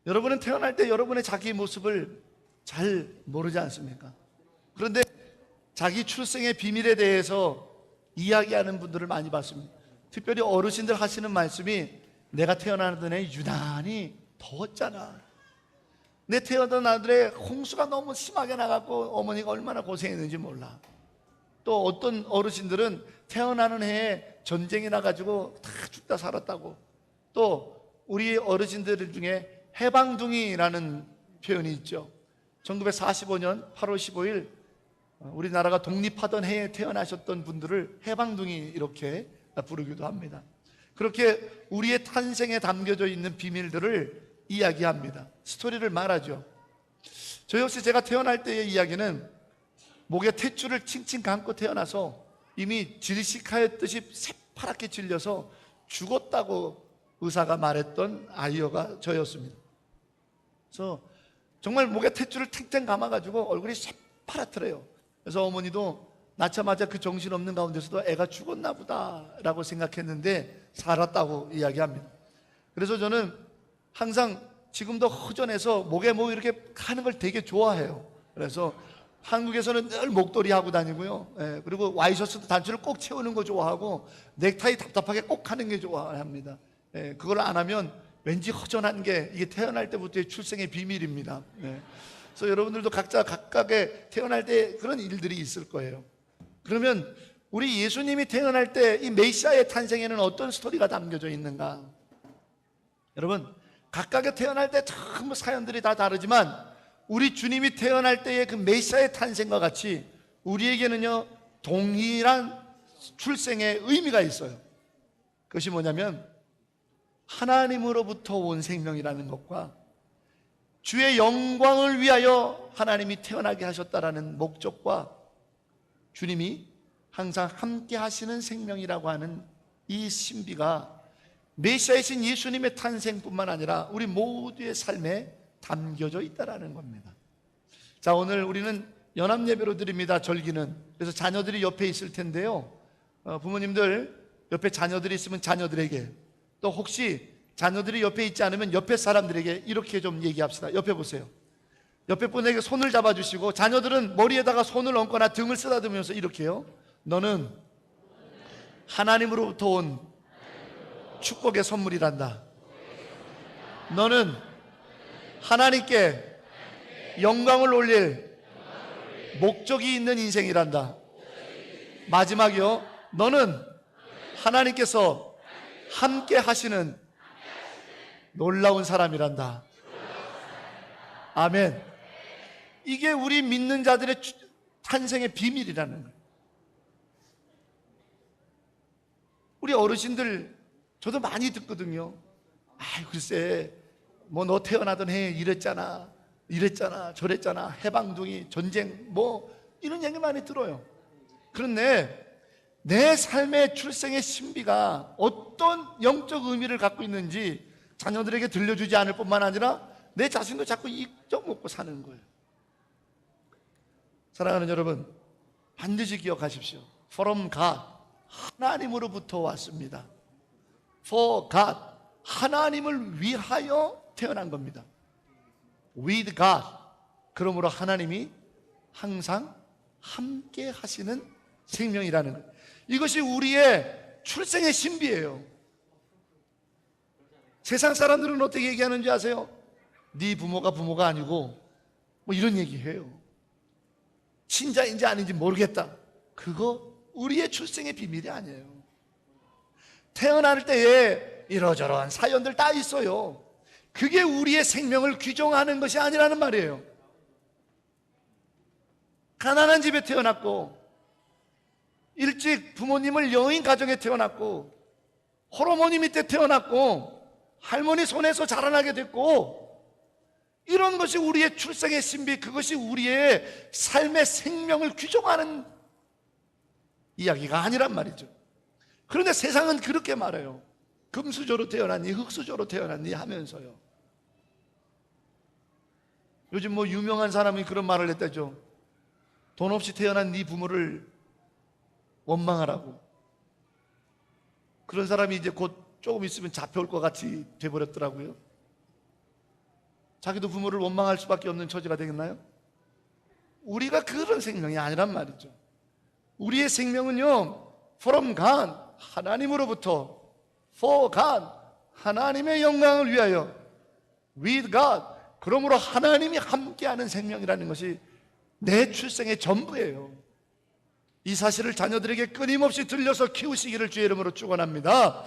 여러분은 태어날 때 여러분의 자기 모습을 잘 모르지 않습니까? 그런데 자기 출생의 비밀에 대해서 이야기하는 분들을 많이 봤습니다. 특별히 어르신들 하시는 말씀이, 내가 태어나던 해 유난히 더웠잖아. 내 태어난 아들의 홍수가 너무 심하게 나갔고 어머니가 얼마나 고생했는지 몰라. 또 어떤 어르신들은 태어나는 해에 전쟁이 나가지고 다 죽다 살았다고. 또 우리 어르신들 중에 해방둥이라는 표현이 있죠. 1945년 8월 15일 우리나라가 독립하던 해에 태어나셨던 분들을 해방둥이 이렇게 부르기도 합니다. 그렇게 우리의 탄생에 담겨져 있는 비밀들을 이야기합니다. 스토리를 말하죠. 저 역시 제가 태어날 때의 이야기는, 목에 탯줄을 칭칭 감고 태어나서 이미 질식하였듯이 새파랗게 질려서 죽었다고 의사가 말했던 아이가 저였습니다. 그래서 정말 목에 탯줄을 탱탱 감아가지고 얼굴이 새파랗더래요. 그래서 어머니도 낳자마자 그 정신없는 가운데서도 애가 죽었나 보다 라고 생각했는데 살았다고 이야기합니다. 그래서 저는 항상 지금도 허전해서 목에 뭐 이렇게 하는 걸 되게 좋아해요. 그래서 한국에서는 늘 목도리 하고 다니고요. 그리고 와이셔츠도 단추를 꼭 채우는 거 좋아하고, 넥타이 답답하게 꼭 하는 게 좋아합니다. 그걸 안 하면 왠지 허전한 게, 이게 태어날 때부터의 출생의 비밀입니다. 그래서 여러분들도 각자 각각의 태어날 때 그런 일들이 있을 거예요. 그러면 우리 예수님이 태어날 때 이 메시아의 탄생에는 어떤 스토리가 담겨져 있는가? 여러분, 각각의 태어날 때 전부 사연들이 다 다르지만 우리 주님이 태어날 때의 그 메시아의 탄생과 같이 우리에게는요 동일한 출생의 의미가 있어요. 그것이 뭐냐면 하나님으로부터 온 생명이라는 것과 주의 영광을 위하여 하나님이 태어나게 하셨다라는 목적과 주님이 항상 함께 하시는 생명이라고 하는 이 신비가 메시아이신 예수님의 탄생뿐만 아니라 우리 모두의 삶에 담겨져 있다라는 겁니다. 자, 오늘 우리는 연합예배로 드립니다. 절기는. 그래서 자녀들이 옆에 있을 텐데요, 부모님들 옆에 자녀들이 있으면 자녀들에게, 또 혹시 자녀들이 옆에 있지 않으면 옆에 사람들에게 이렇게 좀 얘기합시다. 옆에 보세요. 옆에 분에게 손을 잡아주시고, 자녀들은 머리에다가 손을 얹거나 등을 쓰다듬으면서 이렇게요, 너는 하나님으로부터 온 축복의 선물이란다. 너는 하나님께 영광을 올릴 목적이 있는 인생이란다. 마지막이요, 너는 하나님께서 함께 하시는 놀라운 사람이란다. 아멘. 이게 우리 믿는 자들의 탄생의 비밀이라는 거예요. 우리 어르신들 저도 많이 듣거든요. 아이, 글쎄 뭐 너 태어나던 해에 이랬잖아 저랬잖아, 해방둥이, 전쟁, 뭐 이런 얘기 많이 들어요. 그런데 내 삶의 출생의 신비가 어떤 영적 의미를 갖고 있는지 자녀들에게 들려주지 않을 뿐만 아니라 내 자신도 자꾸 잊어먹고 사는 거예요. 사랑하는 여러분, 반드시 기억하십시오. From God, 하나님으로부터 왔습니다. For God, 하나님을 위하여 태어난 겁니다. With God, 그러므로 하나님이 항상 함께 하시는 생명이라는 것, 이것이 우리의 출생의 신비예요. 세상 사람들은 어떻게 얘기하는지 아세요? 네 부모가 아니고 뭐 이런 얘기해요. 친자인지 아닌지 모르겠다. 그거 우리의 출생의 비밀이 아니에요. 태어날 때에 이러저러한 사연들 다 있어요. 그게 우리의 생명을 규정하는 것이 아니라는 말이에요. 가난한 집에 태어났고, 일찍 부모님을 여인 가정에 태어났고, 호르몬이 밑에 태어났고, 할머니 손에서 자라나게 됐고, 이런 것이 우리의 출생의 신비, 그것이 우리의 삶의 생명을 규정하는 이야기가 아니란 말이죠. 그런데 세상은 그렇게 말해요. 금수저로 태어났니, 흙수저로 태어났니 하면서요. 요즘 뭐 유명한 사람이 그런 말을 했다죠. 돈 없이 태어난 네 부모를 원망하라고. 그런 사람이 이제 곧 조금 있으면 잡혀올 것 같이 돼버렸더라고요. 자기도 부모를 원망할 수밖에 없는 처지가 되겠나요? 우리가 그런 생명이 아니란 말이죠. 우리의 생명은요, from God, 하나님으로부터, for God, 하나님의 영광을 위하여, with God, 그러므로 하나님이 함께하는 생명이라는 것이 내 출생의 전부예요. 이 사실을 자녀들에게 끊임없이 들려서 키우시기를 주의 이름으로 축원합니다.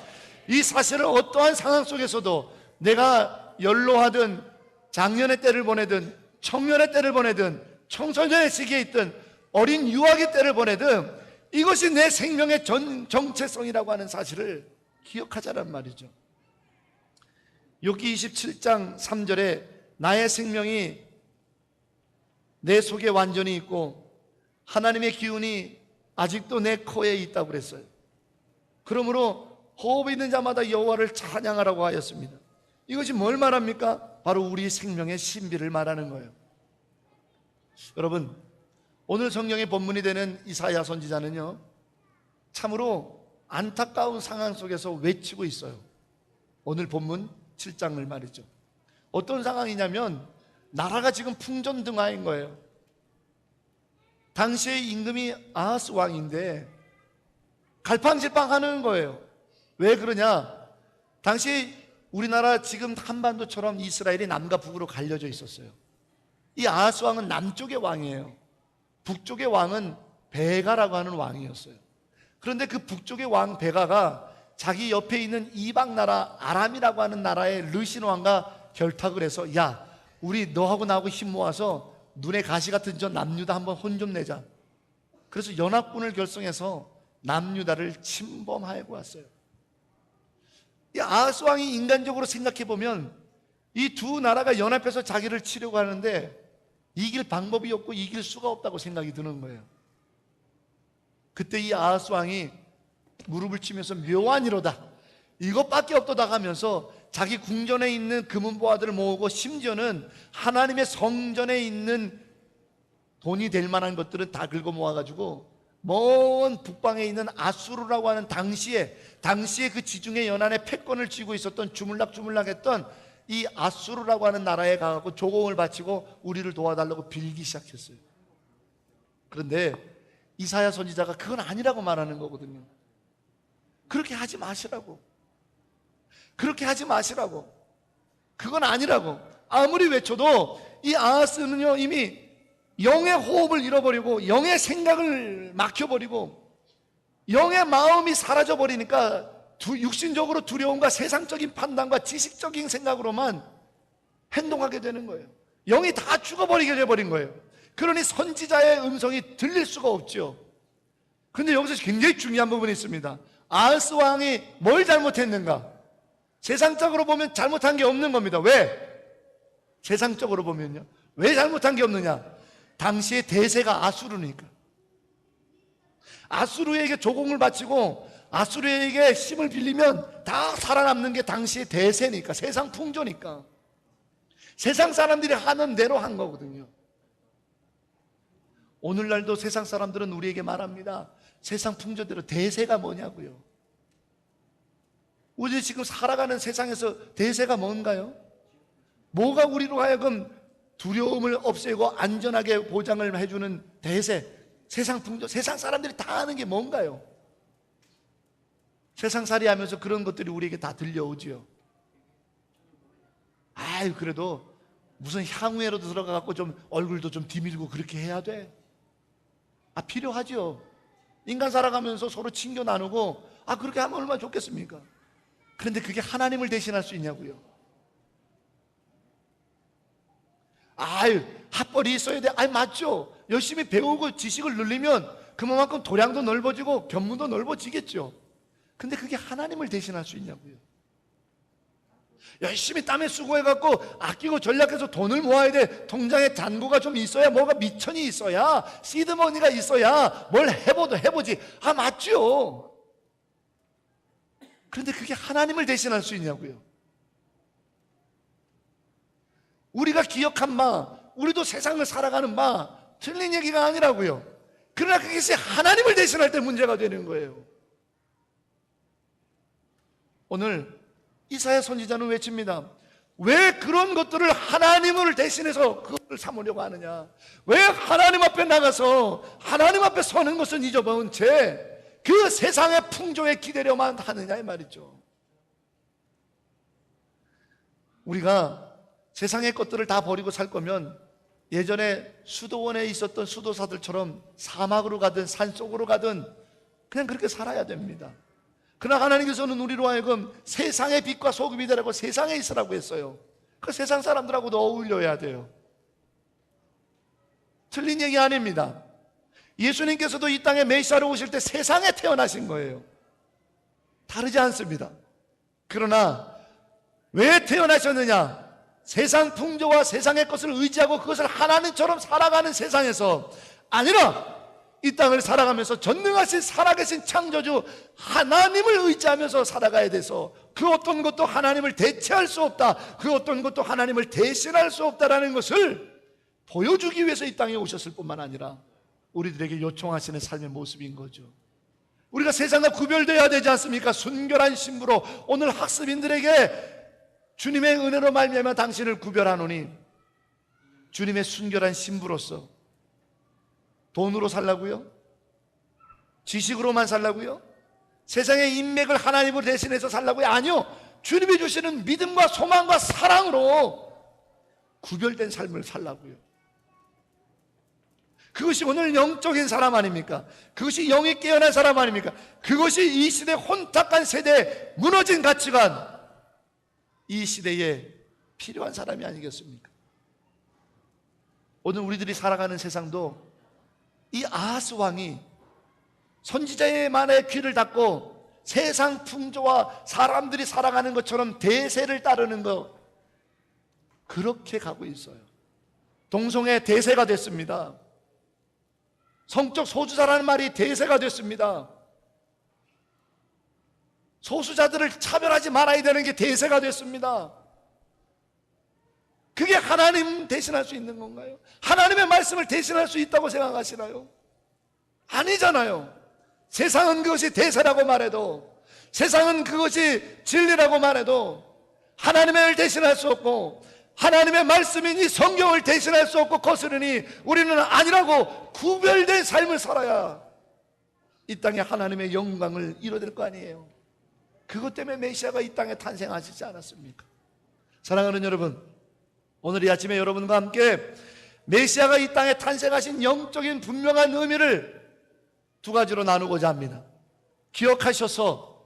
이 사실을 어떠한 상황 속에서도 내가 연로하든 장년의 때를 보내든 청년의 때를 보내든 청소년의 시기에 있든 어린 유아기 때를 보내든 이것이 내 생명의 정체성이라고 하는 사실을 기억하자란 말이죠. 욥기 27장 3절에 나의 생명이 내 속에 완전히 있고 하나님의 기운이 아직도 내 코에 있다고 그랬어요. 그러므로 호흡 있는 자마다 여호와를 찬양하라고 하였습니다. 이것이 뭘 말합니까? 바로 우리 생명의 신비를 말하는 거예요. 여러분, 오늘 성경의 본문이 되는 이사야 선지자는요, 참으로 안타까운 상황 속에서 외치고 있어요. 오늘 본문 7장을 말이죠. 어떤 상황이냐면 나라가 지금 풍전등화인 거예요. 당시의 임금이 아하스 왕인데 갈팡질팡하는 거예요. 왜 그러냐? 당시 우리나라 지금 한반도처럼 이스라엘이 남과 북으로 갈려져 있었어요. 이 아하스 왕은 남쪽의 왕이에요. 북쪽의 왕은 베가라고 하는 왕이었어요. 그런데 그 북쪽의 왕 베가가 자기 옆에 있는 이방 나라 아람이라고 하는 나라의 르신 왕과 결탁을 해서, 야, 우리 너하고 나하고 힘 모아서 눈에 가시 같은 저 남유다 한번 혼 좀 내자. 그래서 연합군을 결성해서 남유다를 침범하고 왔어요. 이 아하스 왕이 인간적으로 생각해 보면 이 두 나라가 연합해서 자기를 치려고 하는데 이길 방법이 없고 이길 수가 없다고 생각이 드는 거예요. 그때 이 아하스 왕이 무릎을 치면서 묘하니로다, 이것밖에 없도다 하면서 자기 궁전에 있는 금은보화들을 모으고 심지어는 하나님의 성전에 있는 돈이 될 만한 것들은 다 긁어 모아가지고 먼 북방에 있는 아수르라고 하는 당시에 그 지중해 연안에 패권을 쥐고 있었던 주물락주물락했던 이 아수르라고 하는 나라에 가서 조공을 바치고 우리를 도와달라고 빌기 시작했어요. 그런데 이사야 선지자가 그건 아니라고 말하는 거거든요. 그렇게 하지 마시라고. 그렇게 하지 마시라고. 그건 아니라고. 아무리 외쳐도 이 아하스는요, 이미 영의 호흡을 잃어버리고 영의 생각을 막혀버리고 영의 마음이 사라져버리니까 육신적으로 두려움과 세상적인 판단과 지식적인 생각으로만 행동하게 되는 거예요. 영이 다 죽어버리게 돼버린 거예요. 그러니 선지자의 음성이 들릴 수가 없죠. 그런데 여기서 굉장히 중요한 부분이 있습니다. 아하스 왕이 뭘 잘못했는가? 세상적으로 보면 잘못한 게 없는 겁니다. 왜? 세상적으로 보면요, 왜 잘못한 게 없느냐? 당시의 대세가 아수르니까. 아수르에게 조공을 바치고 아수르에게 힘을 빌리면 다 살아남는 게 당시의 대세니까, 세상 풍조니까. 세상 사람들이 하는 대로 한 거거든요. 오늘날도 세상 사람들은 우리에게 말합니다. 세상 풍조대로 대세가 뭐냐고요. 우리 지금 살아가는 세상에서 대세가 뭔가요? 뭐가 우리로 하여금 두려움을 없애고 안전하게 보장을 해주는 대세, 세상 풍조, 세상 사람들이 다 아는 게 뭔가요? 세상살이 하면서 그런 것들이 우리에게 다 들려오지요. 아유, 그래도 무슨 향후에라도 들어가갖고 좀 얼굴도 좀 디밀고 그렇게 해야 돼? 필요하죠. 인간 살아가면서 서로 친교 나누고, 그렇게 하면 얼마나 좋겠습니까? 그런데 그게 하나님을 대신할 수 있냐고요. 학벌이 있어야 돼. 맞죠. 열심히 배우고 지식을 늘리면 그만큼 도량도 넓어지고 견문도 넓어지겠죠. 근데 그게 하나님을 대신할 수 있냐고요. 열심히 땀에 수고해갖고 아끼고 전략해서 돈을 모아야 돼. 통장에 잔고가 좀 있어야, 뭐가 미천이 있어야, 시드머니가 있어야 뭘 해보지. 맞죠. 그런데 그게 하나님을 대신할 수 있냐고요. 우리가 기억한 바, 우리도 세상을 살아가는 바 틀린 얘기가 아니라고요. 그러나 그것이 하나님을 대신할 때 문제가 되는 거예요. 오늘 이사야 선지자는 외칩니다. 왜 그런 것들을 하나님을 대신해서 그걸 삼으려고 하느냐? 왜 하나님 앞에 나가서 하나님 앞에 서는 것은 잊어버린 채 그 세상의 풍조에 기대려만 하느냐 이 말이죠. 우리가 세상의 것들을 다 버리고 살 거면 예전에 수도원에 있었던 수도사들처럼 사막으로 가든 산속으로 가든 그냥 그렇게 살아야 됩니다. 그러나 하나님께서는 우리로 하여금 세상의 빛과 소금이 되라고 세상에 있으라고 했어요. 그 세상 사람들하고도 어울려야 돼요. 틀린 얘기 아닙니다. 예수님께서도 이 땅에 메시아로 오실 때 세상에 태어나신 거예요. 다르지 않습니다. 그러나 왜 태어나셨느냐? 세상 풍조와 세상의 것을 의지하고 그것을 하나님처럼 살아가는 세상에서 아니라 이 땅을 살아가면서 전능하신 살아계신 창조주 하나님을 의지하면서 살아가야 돼서 그 어떤 것도 하나님을 대체할 수 없다, 그 어떤 것도 하나님을 대신할 수 없다라는 것을 보여주기 위해서 이 땅에 오셨을 뿐만 아니라 우리들에게 요청하시는 삶의 모습인 거죠. 우리가 세상과 구별되어야 되지 않습니까? 순결한 신부로 오늘 학습인들에게 주님의 은혜로 말미암아 당신을 구별하노니 주님의 순결한 신부로서 돈으로 살라고요? 지식으로만 살라고요? 세상의 인맥을 하나님을 대신해서 살라고요? 아니요. 주님이 주시는 믿음과 소망과 사랑으로 구별된 삶을 살라고요. 그것이 오늘 영적인 사람 아닙니까? 그것이 영이 깨어난 사람 아닙니까? 그것이 이 시대 혼탁한 세대에 무너진 가치관, 이 시대에 필요한 사람이 아니겠습니까? 오늘 우리들이 살아가는 세상도 이 아하스 왕이 선지자의 말에 귀를 닫고 세상 풍조와 사람들이 살아가는 것처럼 대세를 따르는 것, 그렇게 가고 있어요. 동성애 대세가 됐습니다. 성적 소수자라는 말이 대세가 됐습니다. 소수자들을 차별하지 말아야 되는 게 대세가 됐습니다. 그게 하나님 대신할 수 있는 건가요? 하나님의 말씀을 대신할 수 있다고 생각하시나요? 아니잖아요. 세상은 그것이 대세라고 말해도, 세상은 그것이 진리라고 말해도 하나님을 대신할 수 없고 하나님의 말씀이니 성경을 대신할 수 없고 거스르니 우리는 아니라고 구별된 삶을 살아야 이 땅에 하나님의 영광을 이뤄낼 거 아니에요. 그것 때문에 메시아가 이 땅에 탄생하시지 않았습니까? 사랑하는 여러분, 오늘 이 아침에 여러분과 함께 메시아가 이 땅에 탄생하신 영적인 분명한 의미를 두 가지로 나누고자 합니다. 기억하셔서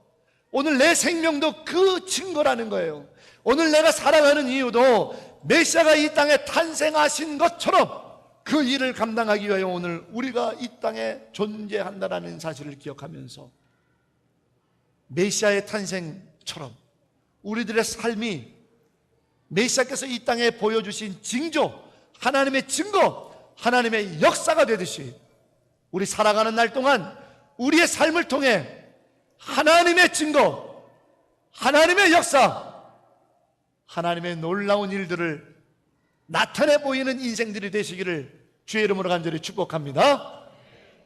오늘 내 생명도 그 증거라는 거예요. 오늘 내가 살아가는 이유도 메시아가 이 땅에 탄생하신 것처럼 그 일을 감당하기 위하여 오늘 우리가 이 땅에 존재한다는 사실을 기억하면서 메시아의 탄생처럼 우리들의 삶이 메시아께서 이 땅에 보여주신 징조, 하나님의 증거, 하나님의 역사가 되듯이 우리 살아가는 날 동안 우리의 삶을 통해 하나님의 증거, 하나님의 역사, 하나님의 놀라운 일들을 나타내 보이는 인생들이 되시기를 주의 이름으로 간절히 축복합니다.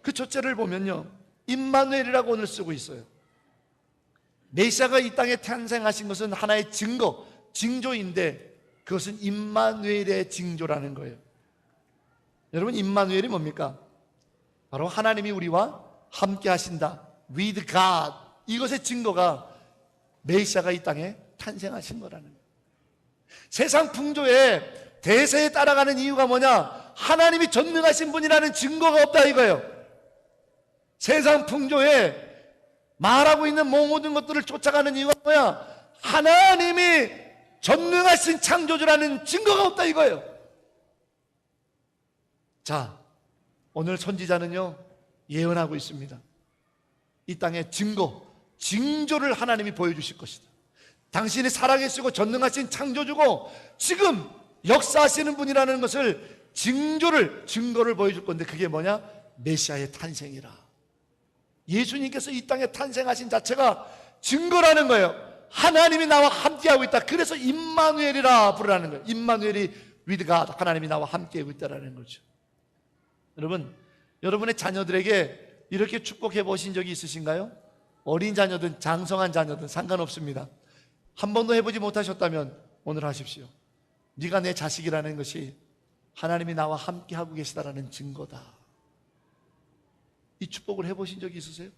그 첫째를 보면요, 임마누엘이라고 오늘 쓰고 있어요. 메시아가 이 땅에 탄생하신 것은 하나의 증거, 징조인데 그것은 임마누엘의 징조라는 거예요. 여러분, 임마누엘이 뭡니까? 바로 하나님이 우리와 함께 하신다, with God. 이것의 증거가 메시아가 이 땅에 탄생하신 거라는 거예요. 세상 풍조에 대세에 따라가는 이유가 뭐냐? 하나님이 전능하신 분이라는 증거가 없다 이거예요. 세상 풍조에 말하고 있는 모든 것들을 쫓아가는 이유가 뭐야? 하나님이 전능하신 창조주라는 증거가 없다 이거예요. 자, 오늘 선지자는요 예언하고 있습니다. 이 땅의 증거, 징조를 하나님이 보여주실 것이다. 당신이 살아계시고 전능하신 창조주고 지금 역사하시는 분이라는 것을 증거를 보여줄 건데 그게 뭐냐? 메시아의 탄생이라. 예수님께서 이 땅에 탄생하신 자체가 증거라는 거예요. 하나님이 나와 함께하고 있다. 그래서 임마누엘이라 부르라는 거예요. 임마누엘이 with God, 하나님이 나와 함께하고 있다는 거죠. 여러분, 여러분의 자녀들에게 이렇게 축복해 보신 적이 있으신가요? 어린 자녀든 장성한 자녀든 상관없습니다. 한 번도 해보지 못하셨다면 오늘 하십시오. 네가 내 자식이라는 것이 하나님이 나와 함께하고 계시다라는 증거다. 이 축복을 해보신 적이 있으세요?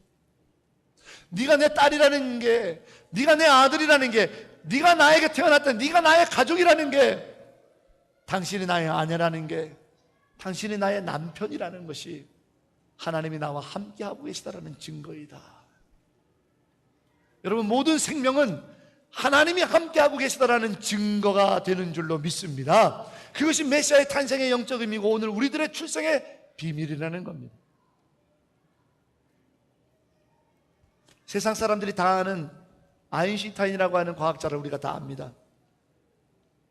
네가 내 딸이라는 게, 네가 내 아들이라는 게, 네가 나에게 태어났다, 네가 나의 가족이라는 게, 당신이 나의 아내라는 게, 당신이 나의 남편이라는 것이 하나님이 나와 함께하고 계시다라는 증거이다. 여러분, 모든 생명은 하나님이 함께하고 계시다라는 증거가 되는 줄로 믿습니다. 그것이 메시아의 탄생의 영적 의미고 오늘 우리들의 출생의 비밀이라는 겁니다. 세상 사람들이 다 아는 아인슈타인이라고 하는 과학자를 우리가 다 압니다.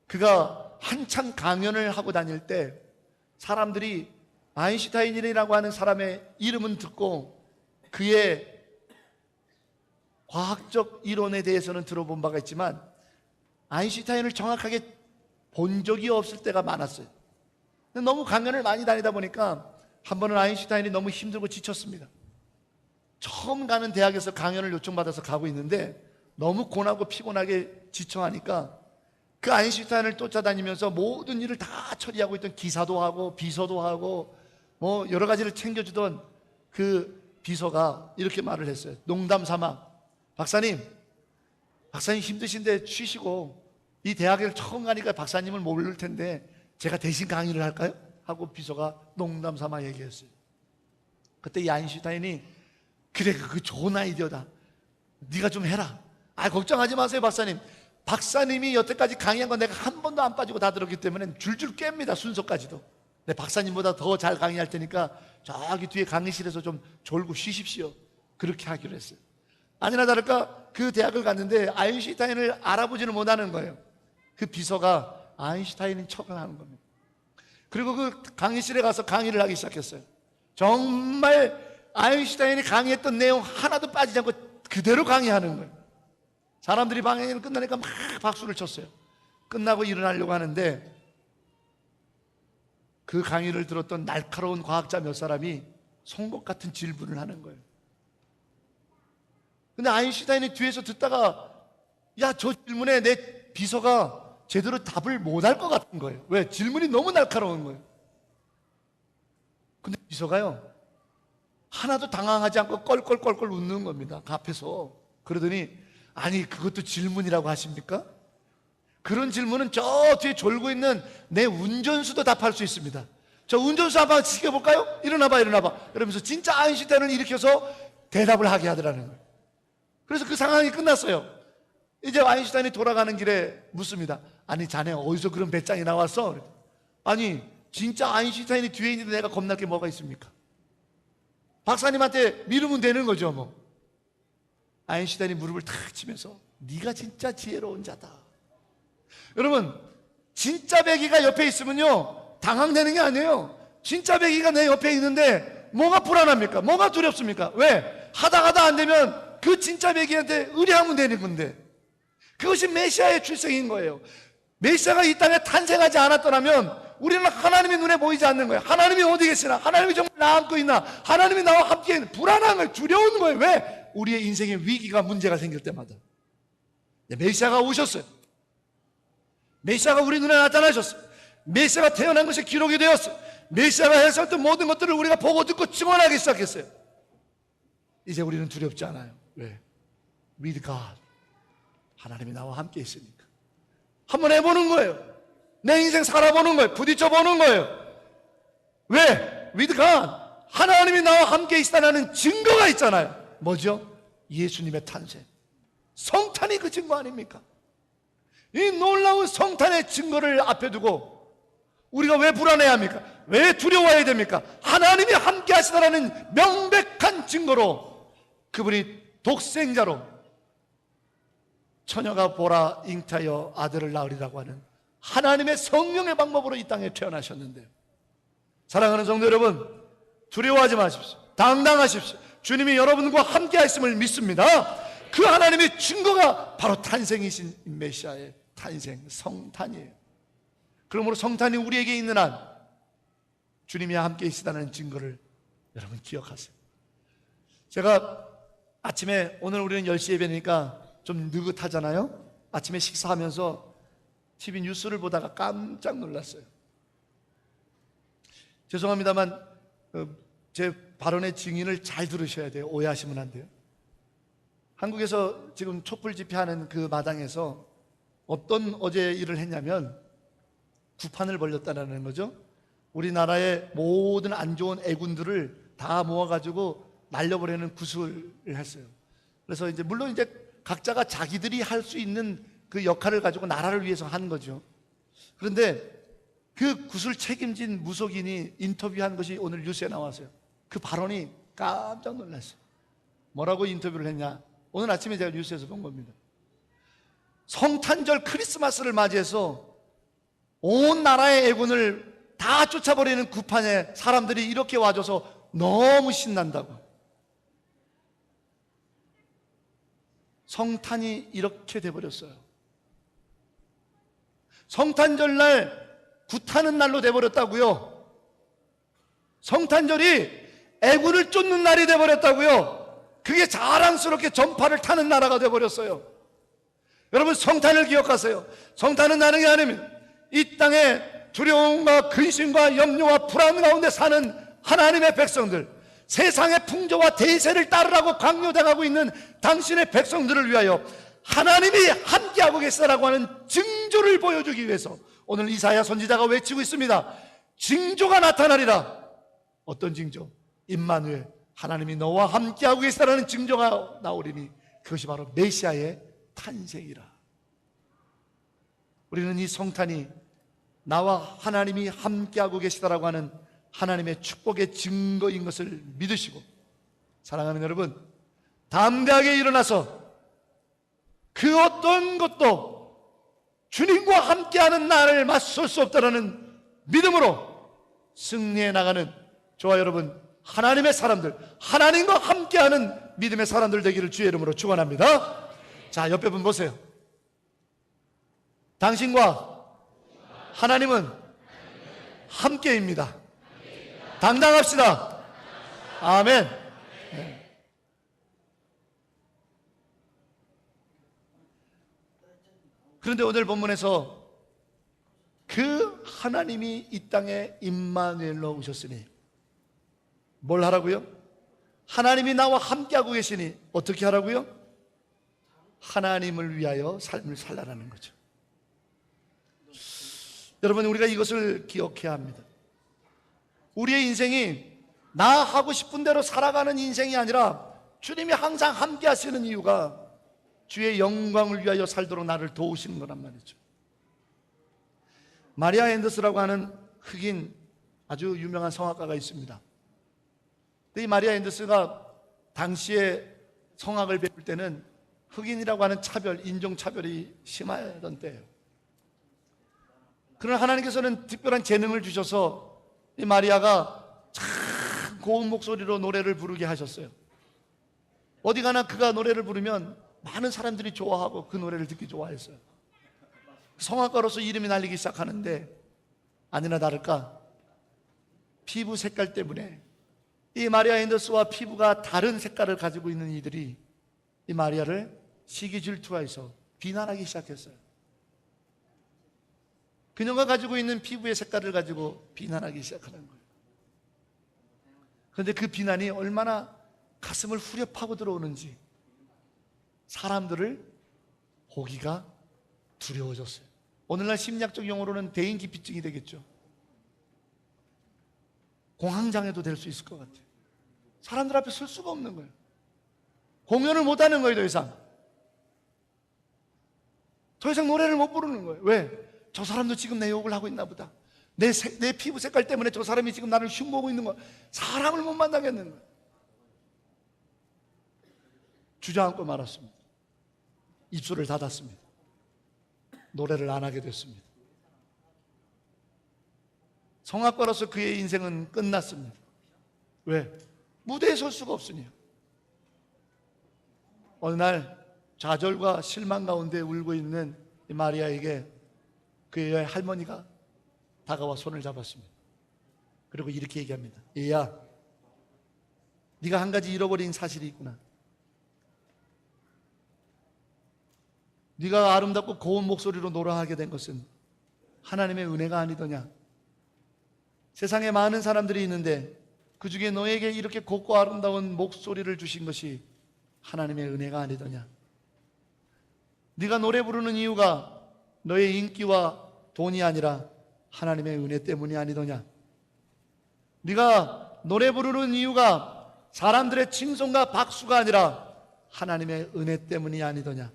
그가 한참 강연을 하고 다닐 때 사람들이 아인슈타인이라고 하는 사람의 이름은 듣고 그의 과학적 이론에 대해서는 들어본 바가 있지만 아인슈타인을 정확하게 본 적이 없을 때가 많았어요. 너무 강연을 많이 다니다 보니까 한 번은 아인슈타인이 너무 힘들고 지쳤습니다. 처음 가는 대학에서 강연을 요청받아서 가고 있는데 너무 고나고 피곤하게 지쳐하니까 그 아인슈타인을 쫓아다니면서 모든 일을 다 처리하고 있던 기사도 하고 비서도 하고 뭐 여러 가지를 챙겨주던 그 비서가 이렇게 말을 했어요. 농담 삼아, 박사님 힘드신데 쉬시고, 이 대학에 처음 가니까 박사님을 모를 텐데 제가 대신 강의를 할까요? 하고 비서가 농담 삼아 얘기했어요. 그때 이 아인슈타인이 그래, 그 좋은 아이디어다, 네가 좀 해라. 걱정하지 마세요 박사님. 박사님이 여태까지 강의한 건 내가 한 번도 안 빠지고 다 들었기 때문에 줄줄 깹니다. 순서까지도. 내 박사님보다 더 잘 강의할 테니까 저기 뒤에 강의실에서 좀 졸고 쉬십시오. 그렇게 하기로 했어요. 아니나 다를까 그 대학을 갔는데 아인슈타인을 알아보지는 못하는 거예요. 그 비서가 아인슈타인인 척을 하는 겁니다. 그리고 그 강의실에 가서 강의를 하기 시작했어요. 정말 아인슈타인이 강의했던 내용 하나도 빠지지 않고 그대로 강의하는 거예요. 사람들이 강의를 끝나니까 막 박수를 쳤어요. 끝나고 일어나려고 하는데 그 강의를 들었던 날카로운 과학자 몇 사람이 송곳 같은 질문을 하는 거예요. 근데 아인슈타인이 뒤에서 듣다가 야, 저 질문에 내 비서가 제대로 답을 못할 것 같은 거예요. 왜? 질문이 너무 날카로운 거예요. 근데 비서가요 하나도 당황하지 않고 껄껄껄껄 웃는 겁니다. 그 앞에서. 그러더니 아니, 그것도 질문이라고 하십니까? 그런 질문은 저 뒤에 졸고 있는 내 운전수도 답할 수 있습니다. 저 운전수 한번 시켜볼까요? 일어나봐. 이러면서 진짜 아인슈타인을 일으켜서 대답을 하게 하더라는 거예요. 그래서 그 상황이 끝났어요. 이제 아인슈타인이 돌아가는 길에 묻습니다. 아니, 자네 어디서 그런 배짱이 나왔어? 아니, 진짜 아인슈타인이 뒤에 있는데 내가 겁날 게 뭐가 있습니까? 박사님한테 미루면 되는 거죠 뭐. 아인슈타인이 무릎을 탁 치면서 네가 진짜 지혜로운 자다. 여러분, 진짜 배기가 옆에 있으면요 당황되는 게 아니에요. 진짜 배기가 내 옆에 있는데 뭐가 불안합니까? 뭐가 두렵습니까? 왜? 하다가다 안 되면 그 진짜 배기한테 의뢰하면 되는 건데. 그것이 메시아의 출생인 거예요. 메시아가 이 땅에 탄생하지 않았더라면 우리는 하나님이 눈에 보이지 않는 거예요. 하나님이 어디 계시나? 하나님이 정말 나 안고 있나? 하나님이 나와 함께 있는, 불안한 거예요. 두려운 거예요. 왜? 우리의 인생의 위기가, 문제가 생길 때마다. 메시아가 오셨어요. 메시아가 우리 눈에 나타나셨어요. 메시아가 태어난 것이 기록이 되었어요. 메시아가 했었던 모든 것들을 우리가 보고 듣고 증언하기 시작했어요. 이제 우리는 두렵지 않아요. 왜? With God. 하나님이 나와 함께 있으니까. 한번 해보는 거예요. 내 인생 살아보는 거예요. 부딪혀보는 거예요. 왜? With God. 하나님이 나와 함께 있다는 증거가 있잖아요. 뭐죠? 예수님의 탄생. 성탄이 그 증거 아닙니까? 이 놀라운 성탄의 증거를 앞에 두고 우리가 왜 불안해야 합니까? 왜 두려워해야 됩니까? 하나님이 함께 하시다라는 명백한 증거로 그분이 독생자로 처녀가 보라 잉타여 아들을 낳으리라고 하는 하나님의 성령의 방법으로 이 땅에 태어나셨는데요. 사랑하는 성도 여러분, 두려워하지 마십시오. 당당하십시오. 주님이 여러분과 함께 하심을 믿습니다. 그 하나님의 증거가 바로 탄생이신 메시아의 탄생, 성탄이에요. 그러므로 성탄이 우리에게 있는 한 주님이 함께 계시다는 증거를 여러분 기억하세요. 제가 아침에, 오늘 우리는 10시 예배니까 좀 느긋하잖아요. 아침에 식사하면서 TV 뉴스를 보다가 깜짝 놀랐어요. 죄송합니다만 제 발언의 증인을 잘 들으셔야 돼요. 오해하시면 안 돼요. 한국에서 지금 촛불 집회하는 그 마당에서 어떤 어제 일을 했냐면 구판을 벌였다는 거죠. 우리나라의 모든 안 좋은 애군들을 다 모아가지고 날려버리는 구슬을 했어요. 그래서 이제 물론 이제 각자가 자기들이 할 수 있는 그 역할을 가지고 나라를 위해서 한 거죠. 그런데 그 구슬 책임진 무속인이 인터뷰한 것이 오늘 뉴스에 나왔어요. 그 발언이 깜짝 놀랐어요. 뭐라고 인터뷰를 했냐? 오늘 아침에 제가 뉴스에서 본 겁니다. 성탄절 크리스마스를 맞이해서 온 나라의 애군을 다 쫓아버리는 구판에 사람들이 이렇게 와줘서 너무 신난다고. 성탄이 이렇게 돼버렸어요. 성탄절날 굿하는 날로 돼버렸다고요. 성탄절이 애군을 쫓는 날이 돼버렸다고요. 그게 자랑스럽게 전파를 타는 나라가 돼버렸어요. 여러분, 성탄을 기억하세요. 성탄은 나는 게 아니면 이 땅에 두려움과 근심과 염려와 불안 가운데 사는 하나님의 백성들, 세상의 풍조와 대세를 따르라고 강요당하고 있는 당신의 백성들을 위하여 하나님이 함께하고 계시다라고 하는 징조를 보여주기 위해서 오늘 이사야 선지자가 외치고 있습니다. 징조가 나타나리라. 어떤 징조? 임마누엘, 하나님이 너와 함께하고 계시다라는 징조가 나오리니 그것이 바로 메시아의 탄생이라. 우리는 이 성탄이 나와 하나님이 함께하고 계시다라고 하는 하나님의 축복의 증거인 것을 믿으시고, 사랑하는 여러분, 담대하게 일어나서 그 어떤 것도 주님과 함께하는 나를 맞설 수 없다라는 믿음으로 승리해 나가는 저와 여러분, 하나님의 사람들, 하나님과 함께하는 믿음의 사람들 되기를 주의 이름으로 축원합니다. 자, 옆에 분 보세요. 당신과 하나님은 함께입니다. 당당합시다. 아멘. 그런데 오늘 본문에서 그 하나님이 이 땅에 임마누엘로 오셨으니 뭘 하라고요? 하나님이 나와 함께하고 계시니 어떻게 하라고요? 하나님을 위하여 삶을 살라라는 거죠. 여러분, 우리가 이것을 기억해야 합니다. 우리의 인생이 나 하고 싶은 대로 살아가는 인생이 아니라 주님이 항상 함께 하시는 이유가 주의 영광을 위하여 살도록 나를 도우시는 거란 말이죠. 마리아 앤더스라고 하는 흑인 아주 유명한 성악가가 있습니다. 이 마리아 앤더스가 당시에 성악을 배울 때는 흑인이라고 하는 차별, 인종차별이 심하던 때예요. 그러나 하나님께서는 특별한 재능을 주셔서 이 마리아가 참 고운 목소리로 노래를 부르게 하셨어요. 어디 가나 그가 노래를 부르면 많은 사람들이 좋아하고 그 노래를 듣기 좋아했어요. 성악가로서 이름이 날리기 시작하는데 아니나 다를까 피부 색깔 때문에 이 마리아 앤더스와 피부가 다른 색깔을 가지고 있는 이들이 이 마리아를 시기 질투하여서 비난하기 시작했어요. 그녀가 가지고 있는 피부의 색깔을 가지고 비난하기 시작하는 거예요. 그런데 그 비난이 얼마나 가슴을 후려 파고 들어오는지 사람들을 보기가 두려워졌어요. 오늘날 심리학적 용어로는 대인기피증이 되겠죠. 공황장애도 될 수 있을 것 같아요. 사람들 앞에 설 수가 없는 거예요. 공연을 못하는 거예요. 더 이상 노래를 못 부르는 거예요. 왜? 저 사람도 지금 내 욕을 하고 있나 보다. 내 피부 색깔 때문에 저 사람이 지금 나를 흉보고 있는 거야. 사람을 못 만나겠는 거예요. 주저앉고 말았습니다. 입술을 닫았습니다. 노래를 안 하게 됐습니다. 성악가로서 그의 인생은 끝났습니다. 왜? 무대에 설 수가 없으니요. 어느 날 좌절과 실망 가운데 울고 있는 이 마리아에게 그의 할머니가 다가와 손을 잡았습니다. 그리고 이렇게 얘기합니다. 얘야, 네가 한 가지 잃어버린 사실이 있구나. 네가 아름답고 고운 목소리로 노래하게 된 것은 하나님의 은혜가 아니더냐? 세상에 많은 사람들이 있는데 그 중에 너에게 이렇게 곱고 아름다운 목소리를 주신 것이 하나님의 은혜가 아니더냐? 네가 노래 부르는 이유가 너의 인기와 돈이 아니라 하나님의 은혜 때문이 아니더냐? 네가 노래 부르는 이유가 사람들의 칭송과 박수가 아니라 하나님의 은혜 때문이 아니더냐?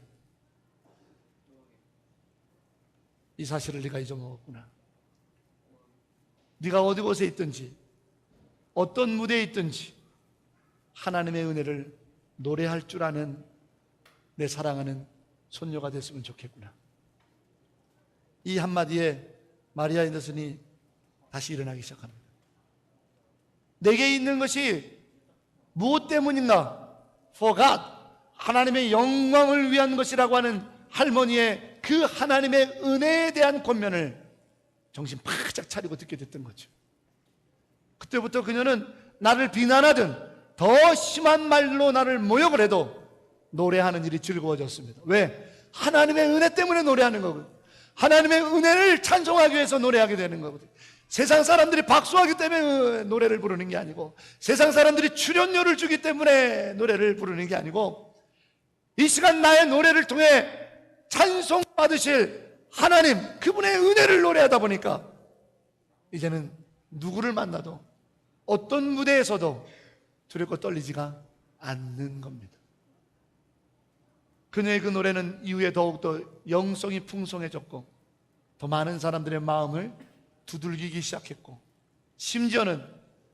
이 사실을 네가 잊어먹었구나. 네가 어디 곳에 있든지 어떤 무대에 있든지 하나님의 은혜를 노래할 줄 아는 내 사랑하는 손녀가 됐으면 좋겠구나. 이 한마디에 마리아 앤더슨이 다시 일어나기 시작합니다. 내게 있는 것이 무엇 때문인가? For God, 하나님의 영광을 위한 것이라고 하는 할머니의 그 하나님의 은혜에 대한 권면을 정신 바짝 차리고 듣게 됐던 거죠. 그때부터 그녀는 나를 비난하든 더 심한 말로 나를 모욕을 해도 노래하는 일이 즐거워졌습니다. 왜? 하나님의 은혜 때문에 노래하는 거거든요. 하나님의 은혜를 찬송하기 위해서 노래하게 되는 거거든요. 세상 사람들이 박수하기 때문에 노래를 부르는 게 아니고, 세상 사람들이 출연료를 주기 때문에 노래를 부르는 게 아니고, 이 시간 나의 노래를 통해 찬송 받으실 하나님, 그분의 은혜를 노래하다 보니까 이제는 누구를 만나도 어떤 무대에서도 두렵고 떨리지가 않는 겁니다. 그녀의 그 노래는 이후에 더욱더 영성이 풍성해졌고 더 많은 사람들의 마음을 두들기기 시작했고, 심지어는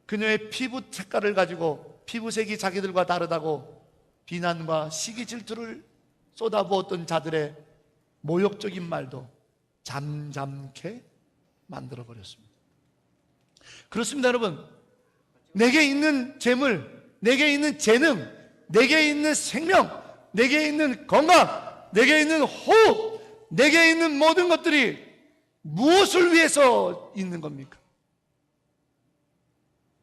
그녀의 피부 색깔을 가지고 피부색이 자기들과 다르다고 비난과 시기 질투를 쏟아부었던 자들의 모욕적인 말도 잠잠케 만들어버렸습니다. 그렇습니다, 여러분. 내게 있는 재물, 내게 있는 재능, 내게 있는 생명, 내게 있는 건강, 내게 있는 호흡, 내게 있는 모든 것들이 무엇을 위해서 있는 겁니까?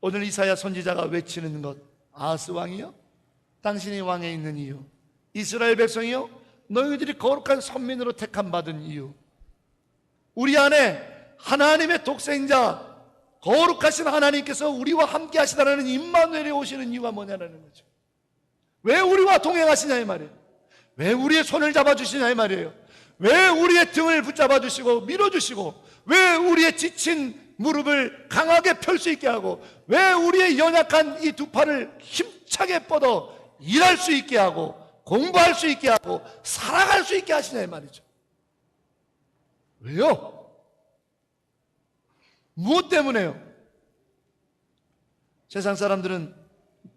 오늘 이사야 선지자가 외치는 것, 아하스 왕이여, 당신이 왕에 있는 이유, 이스라엘 백성이여, 너희들이 거룩한 선민으로 택함 받은 이유, 우리 안에 하나님의 독생자 거룩하신 하나님께서 우리와 함께 하시다라는 임마누엘이 오시는 이유가 뭐냐라는 거죠. 왜 우리와 동행하시냐 이 말이에요. 왜 우리의 손을 잡아주시냐 이 말이에요. 왜 우리의 등을 붙잡아 주시고 밀어주시고, 왜 우리의 지친 무릎을 강하게 펼 수 있게 하고, 왜 우리의 연약한 이 두 팔을 힘차게 뻗어 일할 수 있게 하고 공부할 수 있게 하고 살아갈 수 있게 하시냐 이 말이죠. 왜요? 무엇 때문에요? 세상 사람들은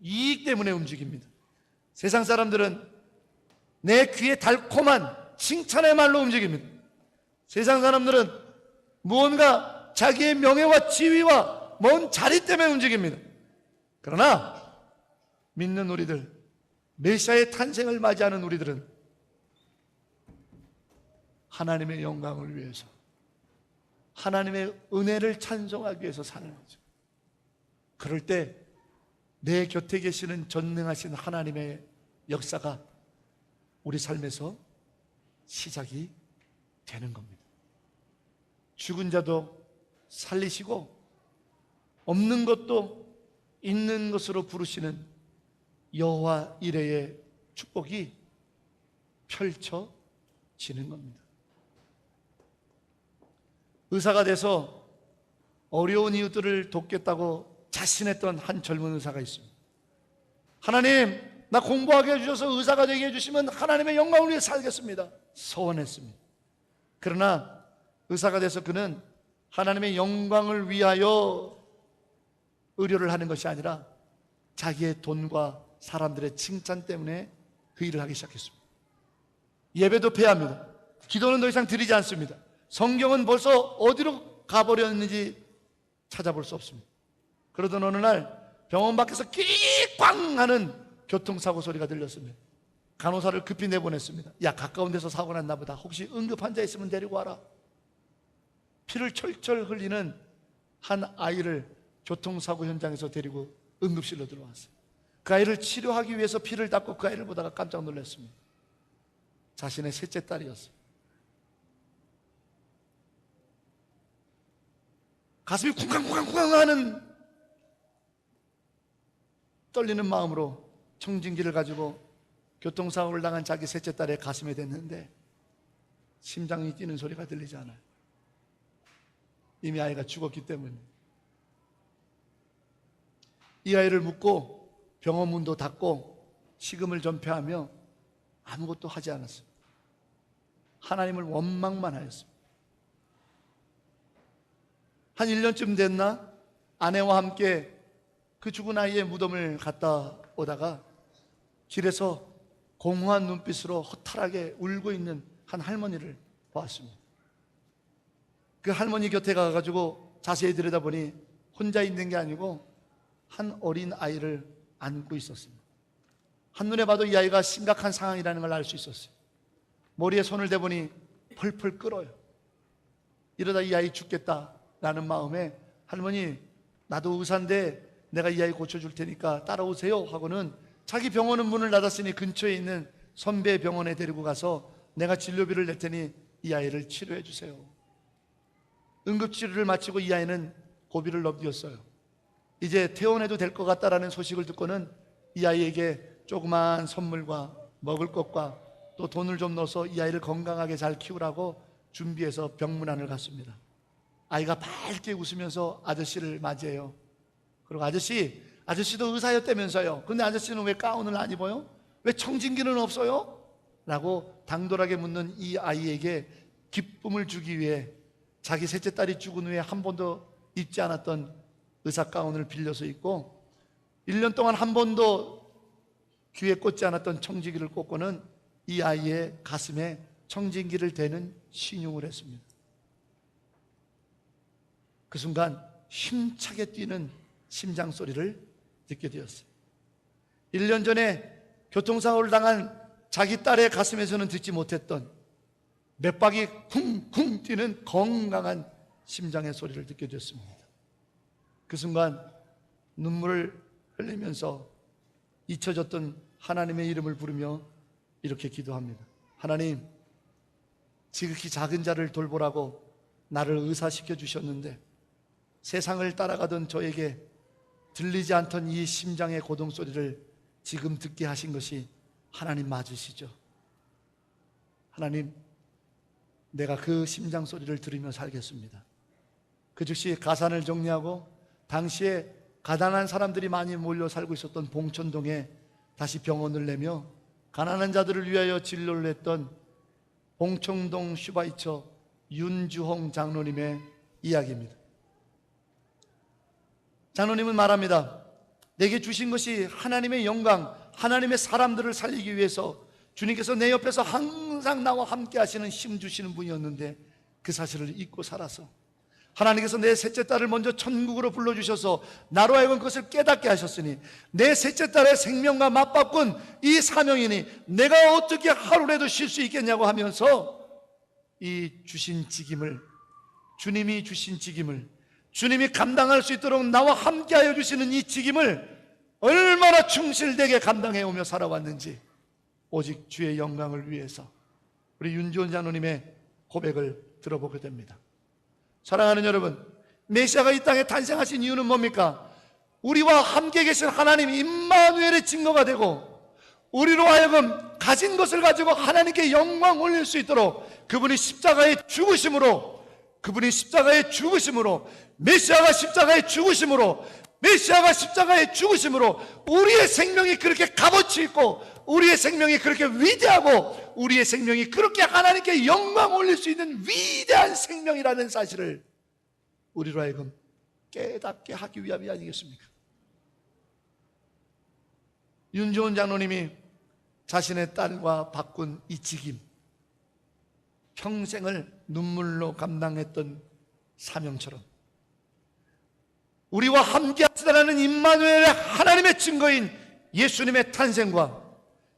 이익 때문에 움직입니다. 세상 사람들은 내 귀에 달콤한 칭찬의 말로 움직입니다. 세상 사람들은 무언가 자기의 명예와 지위와 먼 자리 때문에 움직입니다. 그러나 믿는 우리들, 메시아의 탄생을 맞이하는 우리들은 하나님의 영광을 위해서, 하나님의 은혜를 찬송하기 위해서 사는 거죠. 그럴 때 내 곁에 계시는 전능하신 하나님의 역사가 우리 삶에서 시작이 되는 겁니다. 죽은 자도 살리시고 없는 것도 있는 것으로 부르시는 여호와 이레의 축복이 펼쳐지는 겁니다. 의사가 돼서 어려운 이웃들을 돕겠다고 자신했던 한 젊은 의사가 있습니다. 하나님, 나 공부하게 해주셔서 의사가 되게 해주시면 하나님의 영광을 위해 살겠습니다, 소원했습니다. 그러나 의사가 돼서 그는 하나님의 영광을 위하여 의료를 하는 것이 아니라 자기의 돈과 사람들의 칭찬 때문에 그 일을 하기 시작했습니다. 예배도 폐합니다. 기도는 더 이상 드리지 않습니다. 성경은 벌써 어디로 가버렸는지 찾아볼 수 없습니다. 그러던 어느 날 병원 밖에서 끼꽝 하는 교통사고 소리가 들렸습니다. 간호사를 급히 내보냈습니다. 야, 가까운 데서 사고 났나 보다. 혹시 응급 환자 있으면 데리고 와라. 피를 철철 흘리는 한 아이를 교통사고 현장에서 데리고 응급실로 들어왔어요. 그 아이를 치료하기 위해서 피를 닦고 그 아이를 보다가 깜짝 놀랐습니다. 자신의 셋째 딸이었어요. 가슴이 쿵쾅쿵쾅쿵쾅 하는 떨리는 마음으로 청진기를 가지고 교통사고를 당한 자기 셋째 딸의 가슴에 댔는데 심장이 뛰는 소리가 들리지 않아요. 이미 아이가 죽었기 때문에. 이 아이를 묻고 병원 문도 닫고 식음을 전폐하며 아무것도 하지 않았어요. 하나님을 원망만 하였습니다. 한 1년쯤 됐나? 아내와 함께 그 죽은 아이의 무덤을 갔다 오다가 길에서 공허한 눈빛으로 허탈하게 울고 있는 한 할머니를 보았습니다. 그 할머니 곁에 가가지고 자세히 들여다보니 혼자 있는 게 아니고 한 어린 아이를 안고 있었습니다. 한눈에 봐도 이 아이가 심각한 상황이라는 걸 알 수 있었어요. 머리에 손을 대보니 펄펄 끓어요. 이러다 이 아이 죽겠다라는 마음에 할머니, 나도 의사인데 내가 이 아이 고쳐줄 테니까 따라오세요 하고는 자기 병원은 문을 닫았으니 근처에 있는 선배 병원에 데리고 가서 내가 진료비를 낼 테니 이 아이를 치료해 주세요. 응급치료를 마치고 이 아이는 고비를 넘겼어요. 이제 퇴원해도 될 것 같다라는 소식을 듣고는 이 아이에게 조그만 선물과 먹을 것과 또 돈을 좀 넣어서 이 아이를 건강하게 잘 키우라고 준비해서 병문안을 갔습니다. 아이가 밝게 웃으면서 아저씨를 맞이해요. 그리고 아저씨도 의사였다면서요. 근데 아저씨는 왜 가운을 안 입어요? 왜 청진기는 없어요? 라고 당돌하게 묻는 이 아이에게 기쁨을 주기 위해 자기 셋째 딸이 죽은 후에 한 번도 입지 않았던 의사 가운을 빌려서 입고 1년 동안 한 번도 귀에 꽂지 않았던 청진기를 꽂고는 이 아이의 가슴에 청진기를 대는 신용을 했습니다. 그 순간 힘차게 뛰는 심장 소리를 듣게 되었어요. 1년 전에 교통사고를 당한 자기 딸의 가슴에서는 듣지 못했던 몇 박이 쿵쿵 뛰는 건강한 심장의 소리를 듣게 되었습니다. 그 순간 눈물을 흘리면서 잊혀졌던 하나님의 이름을 부르며 이렇게 기도합니다. 하나님, 지극히 작은 자를 돌보라고 나를 의사시켜 주셨는데 세상을 따라가던 저에게 들리지 않던 이 심장의 고동소리를 지금 듣게 하신 것이 하나님 맞으시죠? 하나님, 내가 그 심장 소리를 들으며 살겠습니다. 그 즉시 가산을 정리하고 당시에 가난한 사람들이 많이 몰려 살고 있었던 봉천동에 다시 병원을 내며 가난한 자들을 위하여 진료를 했던 봉천동 슈바이처 윤주홍 장로님의 이야기입니다. 장로님은 말합니다. 내게 주신 것이 하나님의 영광, 하나님의 사람들을 살리기 위해서 주님께서 내 옆에서 항상 나와 함께 하시는 힘 주시는 분이었는데 그 사실을 잊고 살아서 하나님께서 내 셋째 딸을 먼저 천국으로 불러주셔서 나로 하여금 그것을 깨닫게 하셨으니 내 셋째 딸의 생명과 맞바꾼 이 사명이니 내가 어떻게 하루라도 쉴 수 있겠냐고 하면서 이 주신 직임을, 주님이 주신 직임을, 주님이 감당할 수 있도록 나와 함께하여 주시는 이 직임을 얼마나 충실되게 감당해 오며 살아왔는지 오직 주의 영광을 위해서 우리 윤지원 장로님의 고백을 들어보게 됩니다. 사랑하는 여러분, 메시아가 이 땅에 탄생하신 이유는 뭡니까? 우리와 함께 계신 하나님 임마누엘의 증거가 되고 우리로 하여금 가진 것을 가지고 하나님께 영광 올릴 수 있도록 그분이 십자가에 죽으심으로 메시아가 십자가에 죽으심으로 우리의 생명이 그렇게 값어치 있고 우리의 생명이 그렇게 위대하고 우리의 생명이 그렇게 하나님께 영광 올릴 수 있는 위대한 생명이라는 사실을 우리로 하여금 깨닫게 하기 위함이 아니겠습니까? 윤지원 장로님이 자신의 딸과 바꾼 이 직임, 평생을 눈물로 감당했던 사명처럼 우리와 함께 하시다라는 임마누엘의 하나님의 증거인 예수님의 탄생과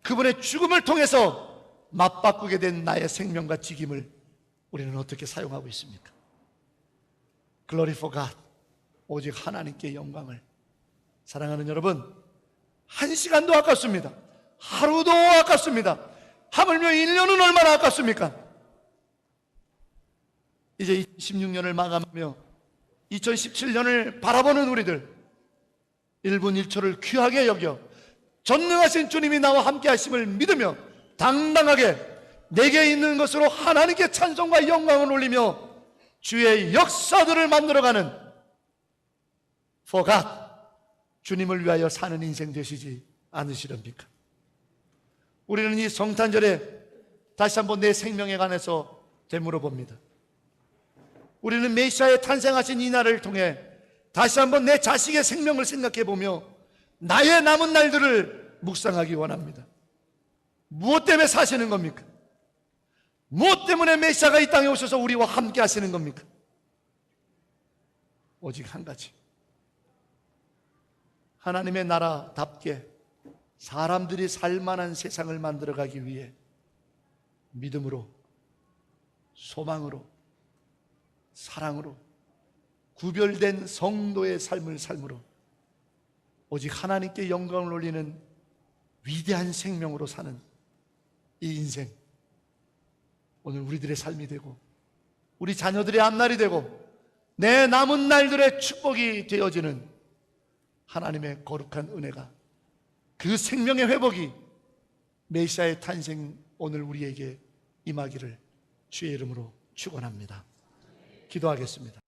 그분의 죽음을 통해서 맞바꾸게 된 나의 생명과 직임을 우리는 어떻게 사용하고 있습니까? Glory for God, 오직 하나님께 영광을. 사랑하는 여러분, 한 시간도 아깝습니다. 하루도 아깝습니다. 하물며 1년은 얼마나 아깝습니까? 이제 2016년을 마감하며 2017년을 바라보는 우리들, 1분 1초를 귀하게 여겨 전능하신 주님이 나와 함께 하심을 믿으며 당당하게 내게 있는 것으로 하나님께 찬송과 영광을 올리며 주의 역사들을 만들어가는 For God, 주님을 위하여 사는 인생 되시지 않으시렵니까? 우리는 이 성탄절에 다시 한번 내 생명에 관해서 되물어봅니다. 우리는 메시아의 탄생하신 이 날을 통해 다시 한번 내 자식의 생명을 생각해 보며 나의 남은 날들을 묵상하기 원합니다. 무엇 때문에 사시는 겁니까? 무엇 때문에 메시아가 이 땅에 오셔서 우리와 함께 하시는 겁니까? 오직 한 가지, 하나님의 나라답게 사람들이 살만한 세상을 만들어가기 위해 믿음으로, 소망으로, 사랑으로 구별된 성도의 삶을 삶으로 오직 하나님께 영광을 올리는 위대한 생명으로 사는 이 인생, 오늘 우리들의 삶이 되고 우리 자녀들의 앞날이 되고 내 남은 날들의 축복이 되어지는 하나님의 거룩한 은혜가, 그 생명의 회복이 메시아의 탄생 오늘 우리에게 임하기를 주의 이름으로 축원합니다. 기도하겠습니다.